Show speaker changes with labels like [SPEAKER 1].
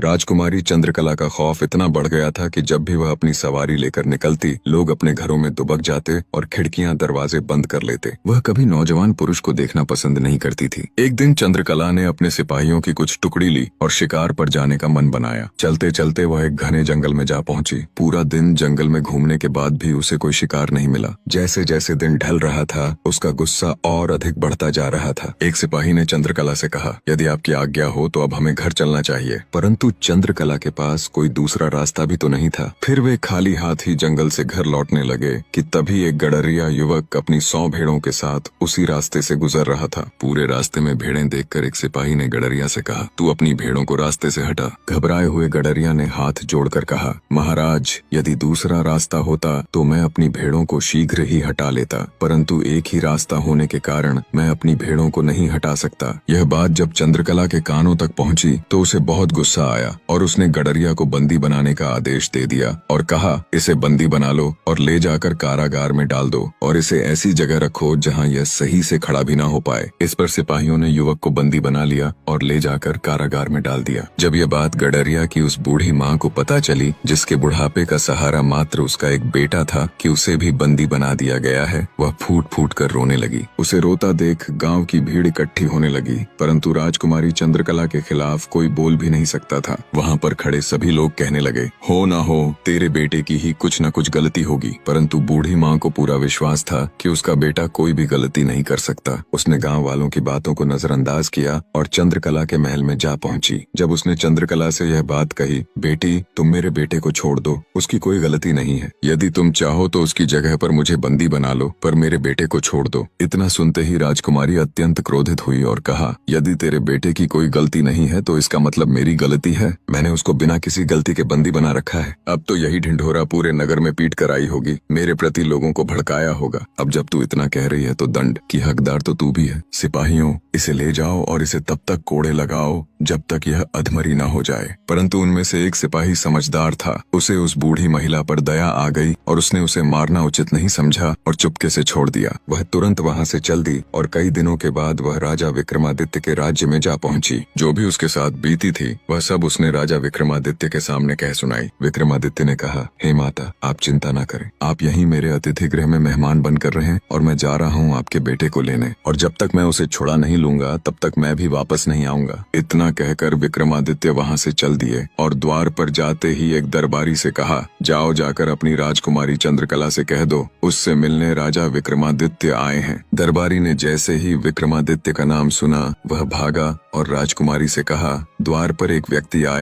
[SPEAKER 1] राजकुमारी चंद्रकला का खौफ इतना बढ़ गया था कि जब भी वह अपनी सवारी लेकर निकलती, लोग अपने घरों में दुबक जाते और खिड़कियां दरवाजे बंद कर लेते। वह कभी नौजवान पुरुष को देखना पसंद नहीं करती थी। एक दिन चंद्रकला ने अपने सिपाहियों की कुछ टुकड़ी ली और शिकार पर जाने का मन बनाया। चलते चलते वह एक घने जंगल में जा पहुंची। पूरा दिन जंगल में घूमने के बाद भी उसे कोई शिकार नहीं मिला। जैसे जैसे दिन ढल रहा था, उसका गुस्सा और अधिक बढ़ता जा रहा था। एक सिपाही ने चंद्रकला से कहा, यदि आपकी आज्ञा हो तो अब हमें घर चलना चाहिए। परंतु चंद्रकला के पास कोई दूसरा रास्ता भी तो नहीं था। फिर वे खाली हाथ ही जंगल से घर लौटने लगे कि तभी एक गडरिया युवक अपनी 100 भेड़ों के साथ उसी रास्ते से गुजर रहा था। पूरे रास्ते में भेड़ें देखकर एक सिपाही ने गडरिया से कहा, तू अपनी भेड़ों को रास्ते से हटा। घबराए हुए गडरिया ने हाथ जोड़कर कहा, महाराज, यदि दूसरा रास्ता होता तो मैं अपनी भेड़ों को शीघ्र ही हटा लेता, परंतु एक ही रास्ता होने के कारण मैं अपनी भेड़ों को नहीं हटा सकता। यह बात जब चंद्रकला के कानों तक पहुंची तो उसे बहुत गुस्सा आया और उसने गडरिया को बंदी बनाने का आदेश दे दिया और कहा, इसे बंदी बना लो और ले जाकर कारागार में डाल दो और इसे ऐसी जगह रखो जहां यह सही से खड़ा भी ना हो पाए। इस पर सिपाहियों ने युवक को बंदी बना लिया और ले जाकर कारागार में डाल दिया। जब यह बात गडरिया की उस बूढ़ी माँ को पता चली, जिसके बुढ़ापे का सहारा मात्र उसका एक बेटा था, कि उसे भी बंदी बना दिया गया है, वह फूट फूट कर रोने लगी। उसे रोता देख गाँव की भीड़ इकट्ठी होने लगी, परंतु राजकुमारी चंद्रकला के खिलाफ कोई बोल भी नहीं सकता था। वहाँ पर खड़े सभी लोग कहने लगे, हो ना हो, तेरे बेटे की ही कुछ न कुछ गलती होगी। परंतु बूढ़ी माँ को पूरा विश्वास था कि उसका बेटा कोई भी गलती नहीं कर सकता। उसने गांव वालों की बातों को नजरअंदाज किया और चंद्रकला के महल में जा पहुंची। जब उसने चंद्रकला से यह बात कही, बेटी, तुम मेरे बेटे को छोड़ दो, उसकी कोई गलती नहीं है। यदि तुम चाहो तो उसकी जगह पर मुझे बंदी बना लो, पर मेरे बेटे को छोड़ दो। इतना सुनते ही राजकुमारी अत्यंत क्रोधित हुई और कहा, यदि तेरे बेटे की कोई गलती नहीं है तो इसका मतलब मेरी गलती है। मैंने उसको बिना किसी गलती के बंदी बना रखा है। अब तो यही ढिंढोरा पूरे नगर में पीट कर आई होगी, मेरे प्रति लोगों को भड़काया होगा। अब जब तू इतना कह रही है तो दंड की हकदार तो तू भी है। सिपाहियों, इसे ले जाओ और इसे तब तक कोड़े लगाओ जब तक यह अधमरी न हो जाए। परंतु उनमें से एक सिपाही समझदार था। उसे उस बूढ़ी महिला पर दया आ गई और उसने उसे मारना उचित नहीं समझा और चुपके से छोड़ दिया। वह तुरंत वहां से चल दी और कई दिनों के बाद वह राजा विक्रमादित्य के राज्य में जा पहुंची। जो भी उसके साथ बीती थी वह सब उसने राजा विक्रमादित्य के सामने कह सुनाई। विक्रमादित्य ने कहा, हे माता, आप चिंता न करें, आप यहीं मेरे अतिथि गृह में मेहमान बनकर रहें और मैं जा रहा हूँ आपके बेटे को लेने, और जब तक मैं उसे छुड़ा नहीं लूंगा तब तक मैं भी वापस नहीं आऊंगा। इतना कहकर विक्रमादित्य वहां से चल दिए और द्वार पर जाते ही एक दरबारी से कहा, जाओ जाकर अपनी राजकुमारी चंद्रकला से कह दो उससे मिलने राजा विक्रमादित्य आए हैं। दरबारी ने जैसे ही विक्रमादित्य का नाम सुना वह भागा और राजकुमारी से कहा, द्वार पर एक व्यक्ति आए